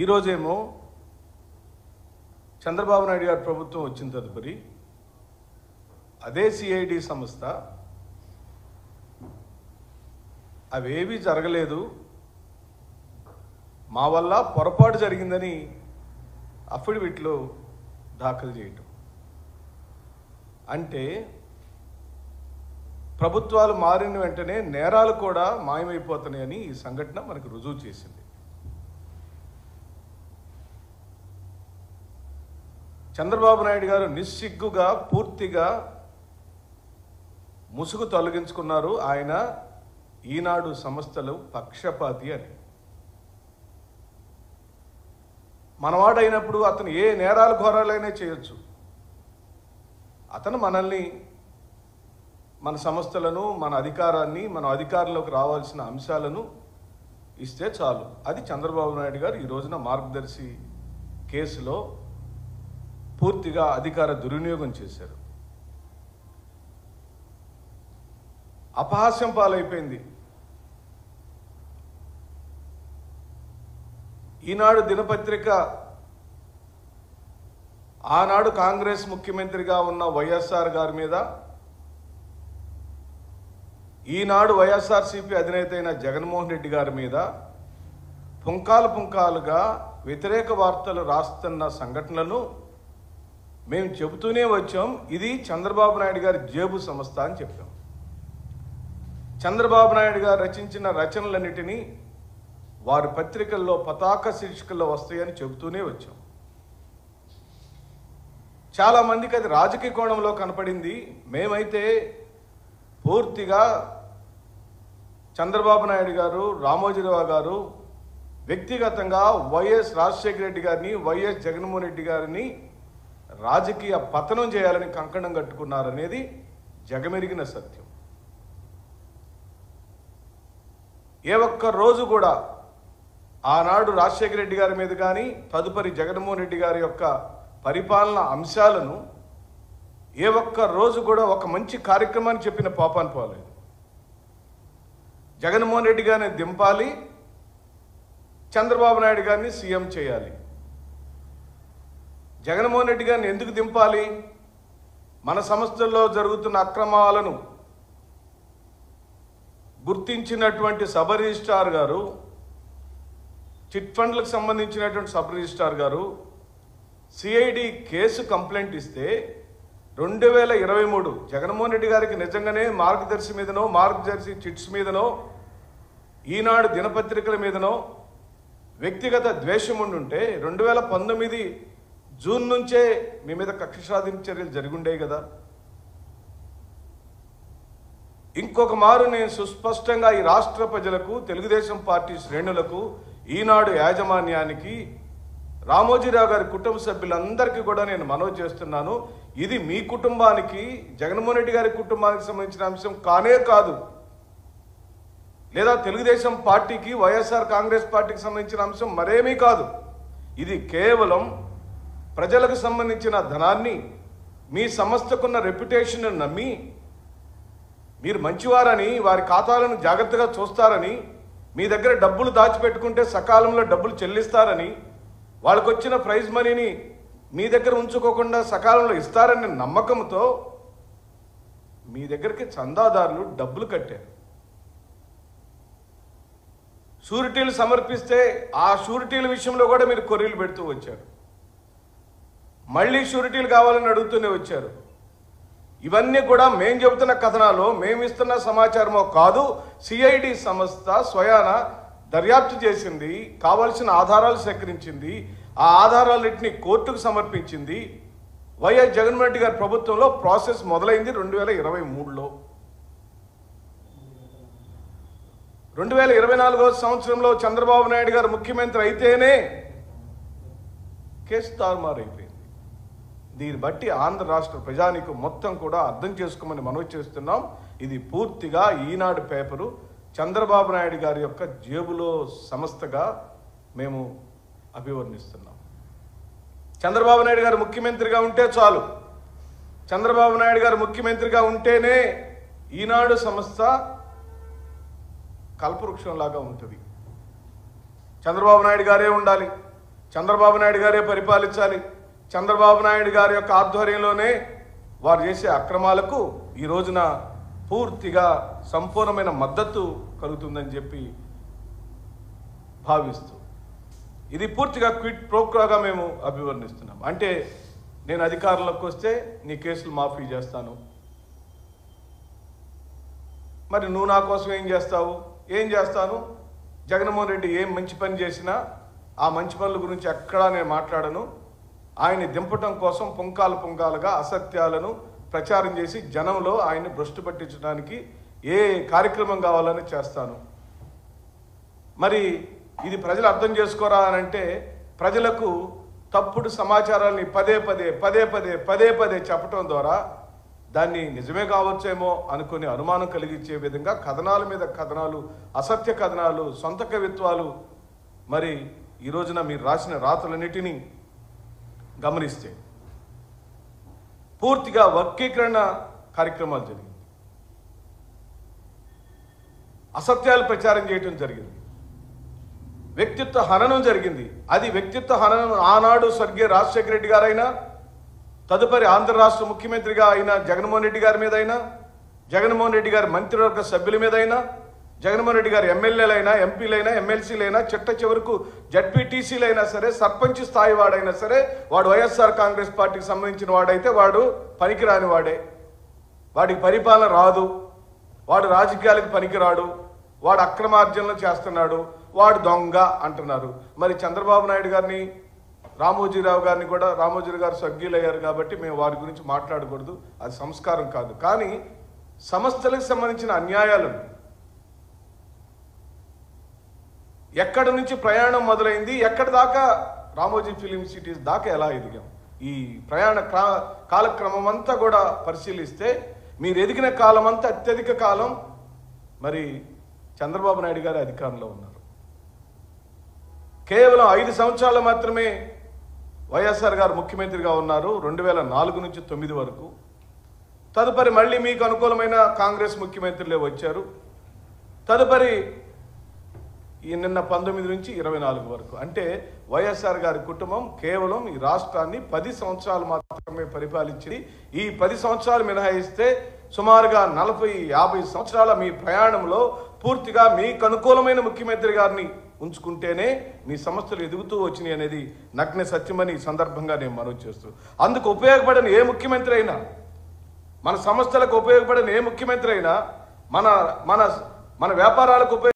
ఈరోజేమో చంద్రబాబు నాయుడు గారి ప్రభుత్వం వచ్చిన తదుపరి అదే సిఐడి సంస్థ అవేవీ జరగలేదు, మా వల్ల పొరపాటు జరిగిందని అఫిడవిట్లో దాఖలు చేయటం. అంటే ప్రభుత్వాలు మారిన వెంటనే నేరాలు కూడా మాయమైపోతున్నాయని ఈ సంఘటన మనకు రుజువు చేసింది. చంద్రబాబు నాయుడు గారు నిస్సిగ్గుగా పూర్తిగా ముసుగు తొలగించుకున్నారు. ఆయన ఈనాడు సంస్థలు పక్షపాతి అని. మనవాడైనప్పుడు అతను ఏ నేరాలు ఘోరాలైనా చేయొచ్చు. అతను మనల్ని, మన సంస్థలను, మన అధికారాన్ని, మన అధికారంలోకి రావాల్సిన అంశాలను ఇస్తే చాలు. అది చంద్రబాబు నాయుడు గారు ఈ రోజున మార్గదర్శి కేసులో పూర్తిగా అధికార దుర్వినియోగం చేశారు. అపహాస్యం పాలైపోయింది. ఈనాడు దినపత్రిక ఆనాడు కాంగ్రెస్ ముఖ్యమంత్రిగా ఉన్న వైఎస్ఆర్ గారి మీద, ఈనాడు వైఎస్ఆర్సీపీ అధినేత అయిన జగన్మోహన్ రెడ్డి గారి మీద పుంకాలు పుంకాలుగా వ్యతిరేక వార్తలు రాస్తున్న సంఘటనలను మేము చెబుతూనే వచ్చాం. ఇది చంద్రబాబు నాయుడు గారి జేబు సంస్థ అని చెప్పాం. చంద్రబాబు నాయుడు గారు రచించిన రచనలన్నిటినీ వారి పత్రికల్లో పతాక శీర్షికల్లో వస్తాయని చెబుతూనే వచ్చాం. చాలామందికి అది రాజకీయ కోణంలో కనపడింది. మేమైతే పూర్తిగా చంద్రబాబు నాయుడు గారు, రామోజీరావు గారు వ్యక్తిగతంగా వైఎస్ రాజశేఖర రెడ్డి గారిని, వైఎస్ జగన్మోహన్ రెడ్డి గారిని రాజకీయ పతనం చేయాలని కంకణం కట్టుకున్నారనేది జగమెరిగిన సత్యం. ఏ ఒక్క రోజు కూడా ఆనాడు రాజశేఖర రెడ్డి గారి మీద కానీ, తదుపరి జగన్మోహన్ రెడ్డి గారి యొక్క పరిపాలన అంశాలను ఏ ఒక్క రోజు కూడా ఒక మంచి కార్యక్రమాన్ని చెప్పిన పాపాన్ని పోలేదు. జగన్మోహన్ రెడ్డి గారిని దింపాలి, చంద్రబాబు నాయుడు గారిని సీఎం చేయాలి. జగన్మోహన్ రెడ్డి గారిని ఎందుకు దింపాలి? మన సంస్థల్లో జరుగుతున్న అక్రమాలను గుర్తించినటువంటి సబ్ రిజిస్ట్రార్ గారు, చిట్ ఫండ్లకు సంబంధించినటువంటి సబ్ రిజిస్ట్రార్ గారు సిఐడి కేసు కంప్లైంట్ ఇస్తే 2023 జగన్మోహన్ రెడ్డి గారికి నిజంగానే మార్గదర్శి మీదనో, మార్గదర్శి చిట్స్ మీదనో, ఈనాడు దినపత్రికల మీదనో వ్యక్తిగత ద్వేషం ఉండుంటే 2019 జూన్ నుంచే మీ మీద కక్ష సాధింపు చర్యలు జరిగుండేవి కదా. ఇంకొక మారు నేను సుస్పష్టంగా ఈ రాష్ట్ర ప్రజలకు, తెలుగుదేశం పార్టీ శ్రేణులకు, ఈనాడు యాజమాన్యానికి, రామోజీరావు గారి కుటుంబ సభ్యులందరికీ కూడా నేను మనవి చేస్తున్నాను. ఇది మీ కుటుంబానికి, జగన్మోహన్ రెడ్డి గారి కుటుంబానికి సంబంధించిన అంశం కానే కాదు, లేదా తెలుగుదేశం పార్టీకి, వైఎస్ఆర్ కాంగ్రెస్ పార్టీకి సంబంధించిన అంశం మరేమీ కాదు. ఇది కేవలం ప్రజలకు సంబంధించిన ధనాన్ని, మీ సంస్థకున్న రెప్యుటేషన్ నమ్మి మీరు మంచివారని, వారి ఖాతాలను జాగ్రత్తగా చూస్తారని, మీ దగ్గర డబ్బులు దాచిపెట్టుకుంటే సకాలంలో డబ్బులు చెల్లిస్తారని, వాళ్ళకు వచ్చిన ప్రైజ్ మనీని మీ దగ్గర ఉంచుకోకుండా సకాలంలో ఇస్తారనే నమ్మకంతో మీ దగ్గరికి చందాదారులు డబ్బులు కట్టారు. షూరిటీలు సమర్పిస్తే ఆ షూరిటీల విషయంలో కూడా మీరు కొర్రీలు పెడుతూ వచ్చారు. మళ్ళీ షూరిటీలు కావాలని అడుగుతూనే వచ్చారు. ఇవన్నీ కూడా మేం చెబుతున్న కథనాలు, మేము ఇస్తున్న సమాచారమో కాదు. సిఐడి సంస్థ స్వయాన దర్యాప్తు చేసింది, కావలసిన ఆధారాలు సేకరించింది, ఆ ఆధారాలన్నింటినీ కోర్టుకు సమర్పించింది. వైఎస్ జగన్మోహన్ రెడ్డి గారి ప్రభుత్వంలో ప్రాసెస్ మొదలైంది 2023లో. 2024 సంవత్సరంలో చంద్రబాబు నాయుడు గారు ముఖ్యమంత్రి అయితేనే కేసు తారుమారైపోయింది. దీన్ని బట్టి ఆంధ్ర రాష్ట్ర ప్రజానీకం మొత్తం కూడా అర్థం చేసుకోమని మనవి చేస్తున్నాం. ఇది పూర్తిగా ఈనాడు పేపరు చంద్రబాబు నాయుడు గారి యొక్క జేబులో సంస్థగా మేము అభివర్ణిస్తున్నాం. చంద్రబాబు నాయుడు గారు ముఖ్యమంత్రిగా ఉంటే చాలు, చంద్రబాబు నాయుడు గారు ముఖ్యమంత్రిగా ఉంటేనే ఈనాడు సంస్థ కల్పవృక్షంలాగా ఉంటుంది. చంద్రబాబు నాయుడు గారే ఉండాలి, చంద్రబాబు నాయుడు గారే పరిపాలించాలి, చంద్రబాబు నాయుడు గారి యొక్క ఆధ్వర్యంలోనే వారు చేసే అక్రమాలకు ఈ రోజున పూర్తిగా సంపూర్ణమైన మద్దతు కలుగుతుందని చెప్పి భావిస్తూ ఇది పూర్తిగా క్విట్ ప్రోక్రోగా మేము అభివర్ణిస్తున్నాం. అంటే నేను అధికారంలోకి వస్తే నీ కేసులు మాఫీ చేస్తాను, మరి నువ్వు నా కోసం ఏం చేస్తావు? ఏం చేస్తాను? జగన్మోహన్ రెడ్డి ఏం మంచి పని చేసినా ఆ మంచి పనుల గురించి ఎక్కడా నేను మాట్లాడను. ఆయన్ని దింపటం కోసం పుంకాలుగా అసత్యాలను ప్రచారం చేసి జనంలో ఆయన్ని భ్రష్టు పట్టించడానికి ఏ కార్యక్రమం కావాలని చేస్తాను. మరి ఇది ప్రజలు అర్థం చేసుకోరా అని అంటే ప్రజలకు తప్పుడు సమాచారాన్ని పదే పదే చెప్పటం ద్వారా దాన్ని నిజమే కావచ్చేమో అనుకుని అనుమానం కలిగించే విధంగా కథనాల మీద కథనాలు, అసత్య కథనాలు, సొంత కవిత్వాలు, మరి ఈ రోజున మీరు రాసిన రాతలన్నిటినీ గమనిస్తే పూర్తిగా వర్గీకరణ కార్యక్రమాలు జరిగింది, అసత్యాలు ప్రచారం చేయటం జరిగింది, వ్యక్తిత్వ హననం జరిగింది. అది వ్యక్తిత్వ హననం ఆనాడు స్వర్గీయ రాజశేఖర రెడ్డి గారైనా, తదుపరి ఆంధ్ర రాష్ట్ర ముఖ్యమంత్రిగా అయిన జగన్మోహన్ రెడ్డి గారి మీద అయినా, జగన్మోహన్ రెడ్డి గారి మంత్రివర్గ సభ్యుల మీద అయినా, జగన్మోహన్ రెడ్డి గారి ఎమ్మెల్యేలైనా, ఎంపీలైనా, ఎమ్మెల్సీలైనా, చిట్ట చివరకు జడ్పీటీసీలైనా సరే, సర్పంచ్ స్థాయి వాడైనా సరే, వాడు వైఎస్ఆర్ కాంగ్రెస్ పార్టీకి సంబంధించిన వాడైతే వాడు పనికిరాని వాడే, వాడికి పరిపాలన రాదు, వాడు రాజకీయాలకు పనికిరాడు, వాడు అక్రమార్జనలు చేస్తున్నాడు, వాడు దొంగ అంటున్నారు. మరి చంద్రబాబు నాయుడు గారిని, రామోజీరావు గారిని కూడా, రామోజీరావు గారు స్వర్గీయులయ్యారు కాబట్టి మేము వారి గురించి మాట్లాడకూడదు, అది సంస్కారం కాదు. కానీ సంస్థలకు సంబంధించిన అన్యాయాలను ఎక్కడి నుంచి ప్రయాణం మొదలైంది, ఎక్కడి దాకా రామోజీ ఫిలిం సిటీస్ దాకా ఎలా ఎదిగాం, ఈ ప్రయాణ కాలక్రమం అంతా కూడా పరిశీలిస్తే మీరు ఎదిగిన కాలం అంతా అత్యధిక కాలం మరి చంద్రబాబు నాయుడు గారు అధికారంలో ఉన్నారు. కేవలం 5 సంవత్సరాలు మాత్రమే వైఎస్ఆర్ గారు ముఖ్యమంత్రిగా ఉన్నారు, 2004 నుంచి 2009 వరకు. తదుపరి మళ్ళీ మీకు అనుకూలమైన కాంగ్రెస్ ముఖ్యమంత్రులే వచ్చారు. తదుపరి ఈ నిన్న 19 నుంచి 24 వరకు. అంటే వైఎస్ఆర్ గారి కుటుంబం కేవలం ఈ రాష్ట్రాన్ని 10 సంవత్సరాలు మాత్రమే పరిపాలించింది. ఈ 10 సంవత్సరాలు మినహాయిస్తే సుమారుగా 40-50 సంవత్సరాల మీ ప్రయాణంలో పూర్తిగా మీకు అనుకూలమైన ముఖ్యమంత్రి గారిని ఉంచుకుంటేనే మీ సంస్థలు ఎదుగుతూ వచ్చినాయి అనేది నగ్న సత్యమని ఈ సందర్భంగా నేను మనవి చేస్తూ, అందుకు ఉపయోగపడిన ఏ ముఖ్యమంత్రి అయినా, మన సంస్థలకు ఉపయోగపడిన ఏ ముఖ్యమంత్రి అయినా, మన వ్యాపారాలకు